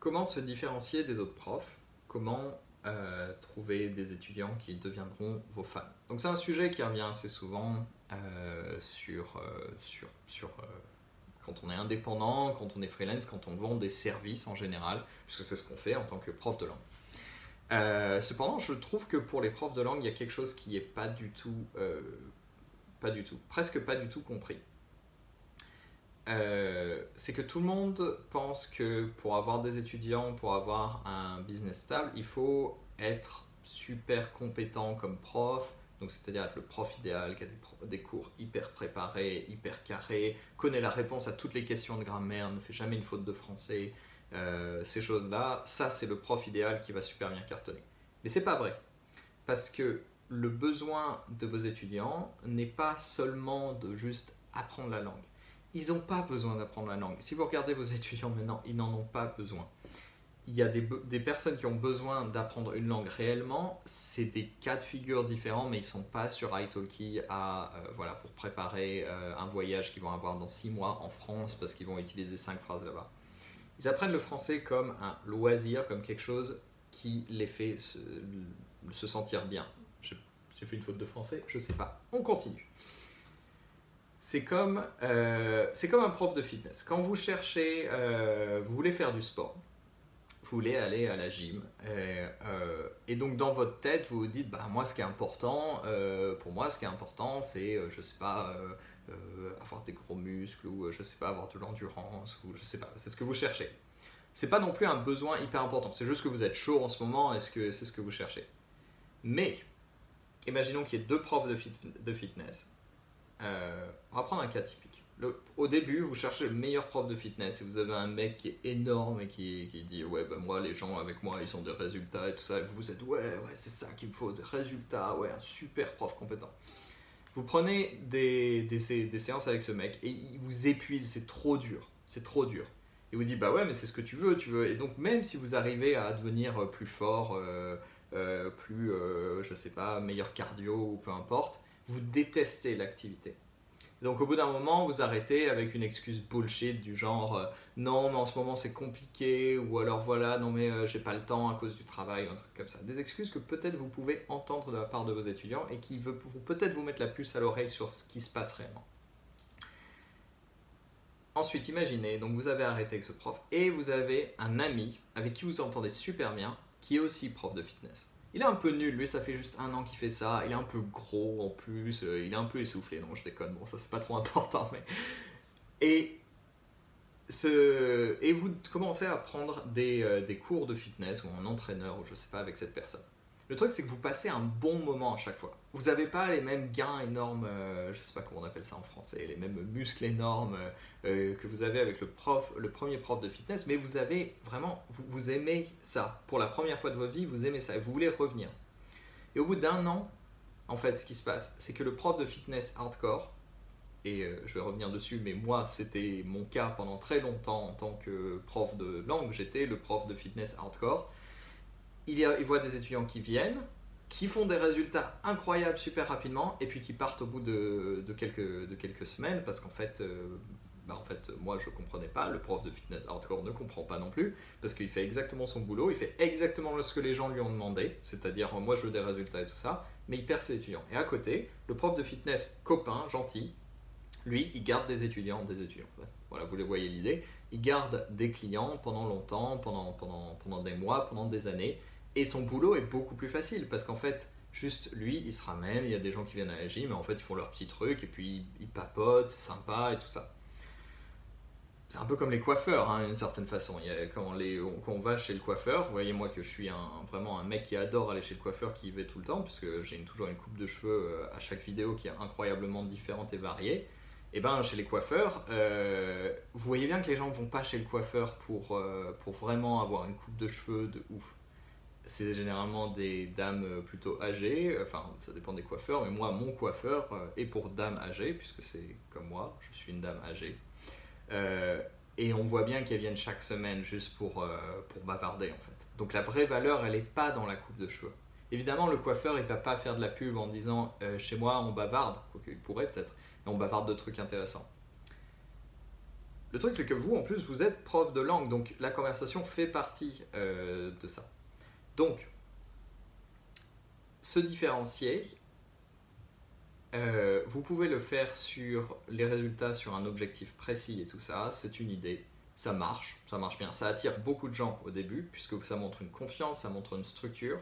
Comment se différencier des autres profs? Comment trouver des étudiants qui deviendront vos fans? Donc c'est un sujet qui revient assez souvent quand on est indépendant, quand on est freelance, quand on vend des services en général, puisque c'est ce qu'on fait en tant que prof de langue. Cependant, je trouve que pour les profs de langue, il y a quelque chose qui n'est presque pas du tout compris. C'est que tout le monde pense que pour avoir des étudiants, pour avoir un business stable, il faut être super compétent comme prof, donc c'est-à-dire être le prof idéal, qui a des cours hyper préparés, hyper carrés, connaît la réponse à toutes les questions de grammaire, ne fait jamais une faute de français, ces choses-là, ça c'est le prof idéal qui va super bien cartonner. Mais c'est pas vrai, parce que le besoin de vos étudiants n'est pas seulement de juste apprendre la langue. Ils n'ont pas besoin d'apprendre la langue. Si vous regardez vos étudiants maintenant, ils n'en ont pas besoin. Il y a des personnes qui ont besoin d'apprendre une langue réellement. C'est des cas de figure différents, mais ils ne sont pas sur italki pour préparer un voyage qu'ils vont avoir dans 6 mois en France parce qu'ils vont utiliser 5 phrases là-bas. Ils apprennent le français comme un loisir, comme quelque chose qui les fait se sentir bien. J'ai fait une faute de français, je ne sais pas. On continue. C'est comme un prof de fitness. Quand vous cherchez, vous voulez faire du sport, vous voulez aller à la gym, et donc dans votre tête, vous vous dites, bah, moi ce qui est important, pour moi ce qui est important, c'est, je sais pas, avoir des gros muscles, ou je sais pas, avoir de l'endurance, ou je sais pas, c'est ce que vous cherchez. C'est pas non plus un besoin hyper important, c'est juste que vous êtes chaud en ce moment, est-ce que c'est ce que vous cherchez? Mais, imaginons qu'il y ait 2 profs de fitness. On va prendre un cas typique. Au début, vous cherchez le meilleur prof de fitness et vous avez un mec qui est énorme et qui dit ouais, bah moi, les gens avec moi, ils ont des résultats et tout ça. Et vous vous êtes ouais, c'est ça qu'il me faut, des résultats, ouais, un super prof compétent. Vous prenez des séances avec ce mec et il vous épuise, c'est trop dur, c'est trop dur. Il vous dit bah ouais, mais c'est ce que tu veux. Et donc, même si vous arrivez à devenir plus fort, je sais pas, meilleur cardio ou peu importe, vous détestez l'activité. Donc au bout d'un moment, vous arrêtez avec une excuse bullshit du genre non mais en ce moment c'est compliqué, ou alors voilà, non mais j'ai pas le temps à cause du travail, ou un truc comme ça. Des excuses que peut-être vous pouvez entendre de la part de vos étudiants et qui vont peut-être vous mettre la puce à l'oreille sur ce qui se passe réellement. Ensuite, imaginez, donc vous avez arrêté avec ce prof et vous avez un ami avec qui vous entendez super bien, qui est aussi prof de fitness. Il est un peu nul, lui ça fait juste 1 an qu'il fait ça, il est un peu gros en plus, il est un peu essoufflé, non je déconne, bon ça c'est pas trop important, mais... Et vous commencez à prendre des cours de fitness ou un entraîneur ou je sais pas avec cette personne. Le truc c'est que vous passez un bon moment à chaque fois. Vous n'avez pas les mêmes gains énormes, je sais pas comment on appelle ça en français, les mêmes muscles énormes que vous avez avec le premier prof de fitness, mais vous avez vraiment, vous aimez ça. Pour la première fois de votre vie, vous aimez ça et vous voulez revenir. Et au bout d'1 an, en fait, ce qui se passe, c'est que le prof de fitness hardcore, et je vais revenir dessus, mais moi, c'était mon cas pendant très longtemps en tant que prof de langue, j'étais le prof de fitness hardcore. Il voit des étudiants qui viennent, qui font des résultats incroyables super rapidement, et puis qui partent au bout de quelques semaines, parce qu'en fait, moi je comprenais pas, le prof de fitness hardcore ne comprend pas non plus, parce qu'il fait exactement son boulot, il fait exactement ce que les gens lui ont demandé, c'est-à-dire moi je veux des résultats et tout ça, mais il perd ses étudiants. Et à côté, le prof de fitness copain, gentil, lui, il garde des étudiants. Voilà, vous les voyez l'idée. Il garde des clients pendant longtemps, pendant des mois, pendant des années, et son boulot est beaucoup plus facile, parce qu'en fait, juste lui, il se ramène, il y a des gens qui viennent à la gym, mais en fait, ils font leur petit truc, et puis ils papotent, c'est sympa, et tout ça. C'est un peu comme les coiffeurs, hein, d'une certaine façon. Quand on va chez le coiffeur, vous voyez moi que je suis vraiment un mec qui adore aller chez le coiffeur, qui y va tout le temps, puisque j'ai toujours une coupe de cheveux à chaque vidéo qui est incroyablement différente et variée. Et ben chez les coiffeurs, vous voyez bien que les gens ne vont pas chez le coiffeur pour vraiment avoir une coupe de cheveux de ouf. C'est généralement des dames plutôt âgées, enfin ça dépend des coiffeurs, mais moi mon coiffeur est pour dames âgées, puisque c'est comme moi, je suis une dame âgée. Et on voit bien qu'elles viennent chaque semaine juste pour bavarder en fait. Donc la vraie valeur, elle n'est pas dans la coupe de cheveux. Évidemment, le coiffeur, il ne va pas faire de la pub en disant chez moi on bavarde, quoique il pourrait peut-être, et on bavarde de trucs intéressants. le truc, c'est que vous, en plus, vous êtes prof de langue, donc la conversation fait partie de ça. Donc, se différencier, vous pouvez le faire sur les résultats, sur un objectif précis et tout ça, c'est une idée, ça marche bien. Ça attire beaucoup de gens au début, puisque ça montre une confiance, ça montre une structure.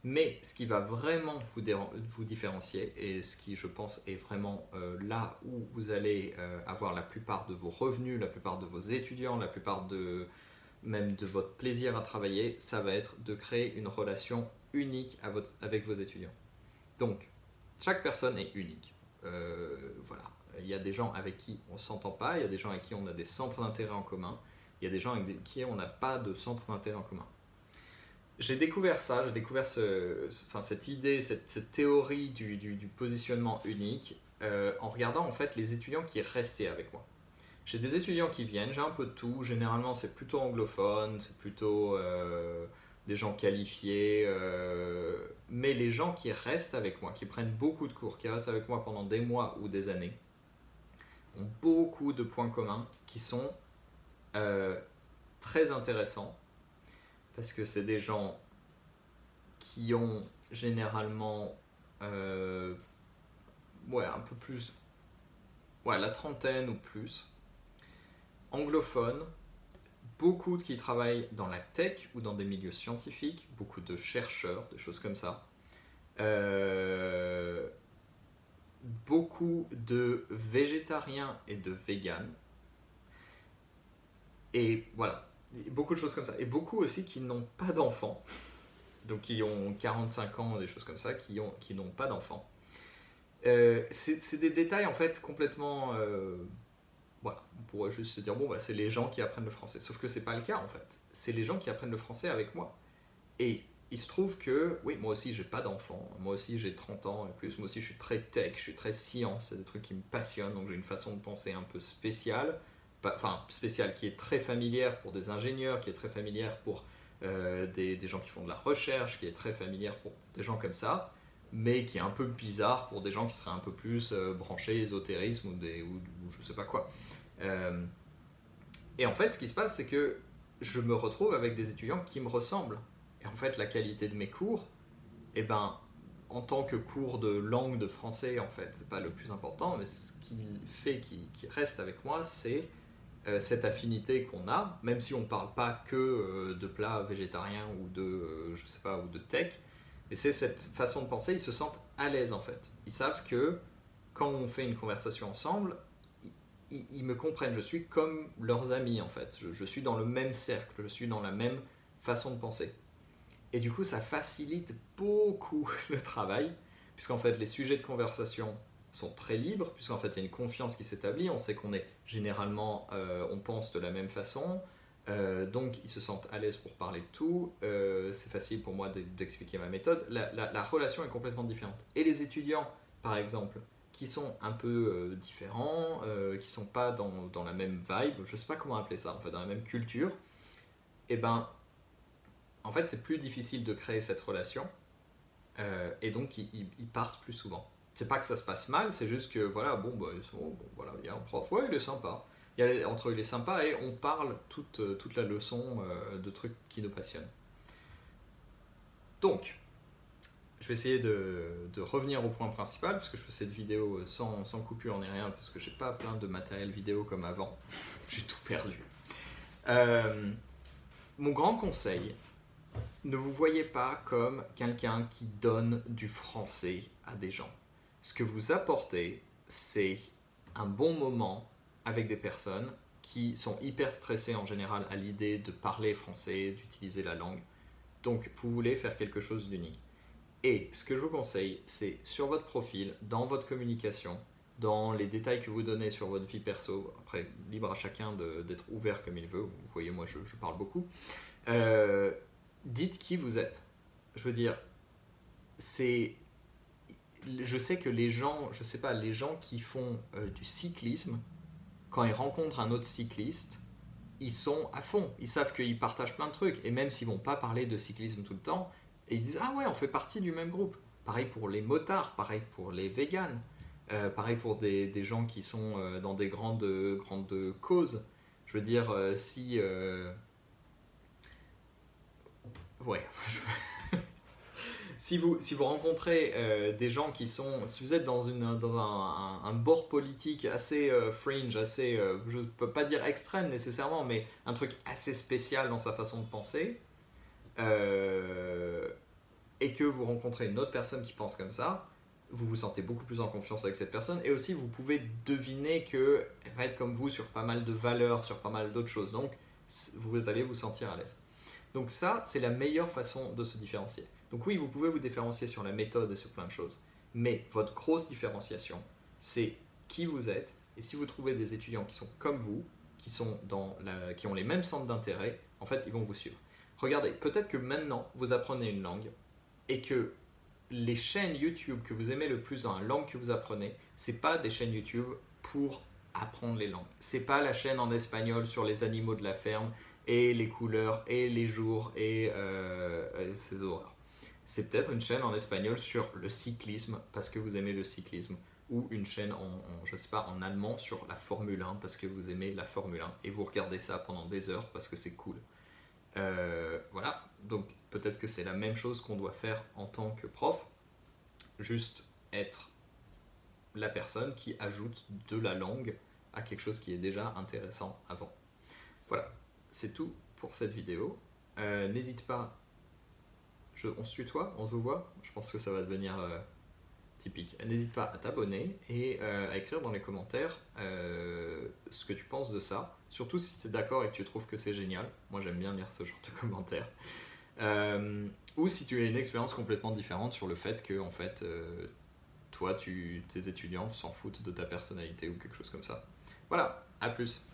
Mais ce qui va vraiment vous différencier, et ce qui je pense est vraiment là où vous allez avoir la plupart de vos revenus, la plupart de vos étudiants, la plupart même de votre plaisir à travailler, ça va être de créer une relation unique avec vos étudiants. Donc, chaque personne est unique. Voilà. Il y a des gens avec qui on ne s'entend pas, il y a des gens avec qui on a des centres d'intérêt en commun, il y a des gens avec qui on n'a pas de centre d'intérêt en commun. J'ai découvert ça, j'ai découvert cette idée, cette théorie du positionnement unique en regardant en fait les étudiants qui restaient avec moi. J'ai des étudiants qui viennent, j'ai un peu de tout, généralement c'est plutôt anglophone, c'est plutôt des gens qualifiés, mais les gens qui restent avec moi, qui prennent beaucoup de cours, qui restent avec moi pendant des mois ou des années, ont beaucoup de points communs qui sont très intéressants. Parce que c'est des gens qui ont généralement un peu plus, la trentaine ou plus, anglophones, beaucoup qui travaillent dans la tech ou dans des milieux scientifiques, beaucoup de chercheurs, des choses comme ça, beaucoup de végétariens et de véganes, et voilà. Beaucoup de choses comme ça. Et beaucoup aussi qui n'ont pas d'enfants. Donc qui ont 45 ans, des choses comme ça, qui n'ont pas d'enfants. C'est des détails en fait complètement... voilà, on pourrait juste se dire, bon, c'est les gens qui apprennent le français. Sauf que c'est pas le cas en fait. C'est les gens qui apprennent le français avec moi. Et il se trouve que, oui, moi aussi j'ai pas d'enfants. Moi aussi j'ai 30 ans et plus. Moi aussi je suis très tech, je suis très science. C'est des trucs qui me passionnent. Donc j'ai une façon de penser un peu spéciale. Spéciale, qui est très familière pour des ingénieurs, qui est très familière pour des gens qui font de la recherche, qui est très familière pour des gens comme ça, mais qui est un peu bizarre pour des gens qui seraient un peu plus branchés ésotérisme ou je sais pas quoi. Et en fait, ce qui se passe, c'est que je me retrouve avec des étudiants qui me ressemblent. Et en fait, la qualité de mes cours, eh ben, en tant que cours de langue de français, en fait, c'est pas le plus important, mais ce qui fait qu'il reste avec moi, c'est cette affinité qu'on a, même si on ne parle pas que de plats végétariens ou de, je sais pas, ou de tech, mais c'est cette façon de penser, ils se sentent à l'aise en fait. Ils savent que quand on fait une conversation ensemble, ils me comprennent, je suis comme leurs amis en fait, je suis dans le même cercle, je suis dans la même façon de penser. Et du coup, ça facilite beaucoup le travail, puisqu'en fait, les sujets de conversation sont très libres, puisqu'en fait il y a une confiance qui s'établit, on sait qu'on est généralement, on pense de la même façon, donc ils se sentent à l'aise pour parler de tout, c'est facile pour moi d'expliquer ma méthode, la relation est complètement différente. Et les étudiants, par exemple, qui sont un peu différents, qui ne sont pas dans la même vibe, je ne sais pas comment appeler ça, en fait, dans la même culture, et ben, en fait c'est plus difficile de créer cette relation, et donc ils partent plus souvent. C'est pas que ça se passe mal, c'est juste que voilà, voilà, il y a un prof, ouais, il est sympa. Entre il est sympa et on parle toute la leçon de trucs qui nous passionnent. Donc, je vais essayer de revenir au point principal, parce que je fais cette vidéo sans coupure ni rien, parce que j'ai pas plein de matériel vidéo comme avant. J'ai tout perdu. Mon grand conseil, ne vous voyez pas comme quelqu'un qui donne du français à des gens. Ce que vous apportez, c'est un bon moment avec des personnes qui sont hyper stressées en général à l'idée de parler français, d'utiliser la langue. Donc, vous voulez faire quelque chose d'unique. Et ce que je vous conseille, c'est sur votre profil, dans votre communication, dans les détails que vous donnez sur votre vie perso, après, libre à chacun d'être ouvert comme il veut, vous voyez, moi je parle beaucoup, dites qui vous êtes. Je veux dire, je sais que les gens, je sais pas, les gens qui font du cyclisme, quand ils rencontrent un autre cycliste, ils sont à fond, ils savent qu'ils partagent plein de trucs, et même s'ils vont pas parler de cyclisme tout le temps, et ils disent ah ouais, on fait partie du même groupe. Pareil pour les motards, pareil pour les véganes, pareil pour des gens qui sont dans des grandes causes. Je veux dire, si... Ouais. Si vous rencontrez des gens qui sont... Si vous êtes dans un bord politique assez fringe, assez... je ne peux pas dire extrême nécessairement, mais un truc assez spécial dans sa façon de penser, et que vous rencontrez une autre personne qui pense comme ça, vous vous sentez beaucoup plus en confiance avec cette personne, et aussi vous pouvez deviner qu'elle va être comme vous sur pas mal de valeurs, sur pas mal d'autres choses, donc vous allez vous sentir à l'aise. Donc ça, c'est la meilleure façon de se différencier. Donc oui, vous pouvez vous différencier sur la méthode et sur plein de choses, mais votre grosse différenciation, c'est qui vous êtes, et si vous trouvez des étudiants qui sont comme vous, qui ont les mêmes centres d'intérêt, en fait, ils vont vous suivre. Regardez, peut-être que maintenant, vous apprenez une langue, et que les chaînes YouTube que vous aimez le plus dans la langue que vous apprenez, c'est pas des chaînes YouTube pour apprendre les langues. C'est pas la chaîne en espagnol sur les animaux de la ferme et les couleurs et les jours et ces horreurs. C'est peut-être une chaîne en espagnol sur le cyclisme parce que vous aimez le cyclisme, ou une chaîne je sais pas, en allemand sur la Formule 1 parce que vous aimez la Formule 1 et vous regardez ça pendant des heures parce que c'est cool. Voilà, donc peut-être que c'est la même chose qu'on doit faire en tant que prof, juste être la personne qui ajoute de la langue à quelque chose qui est déjà intéressant avant. Voilà, c'est tout pour cette vidéo. N'hésite pas, on se tutoie, on se voit, je pense que ça va devenir typique. N'hésite pas à t'abonner et à écrire dans les commentaires ce que tu penses de ça. Surtout si tu es d'accord et que tu trouves que c'est génial. Moi j'aime bien lire ce genre de commentaires. Ou si tu as une expérience complètement différente sur le fait que en fait, toi, tes étudiants s'en foutent de ta personnalité ou quelque chose comme ça. Voilà, à plus.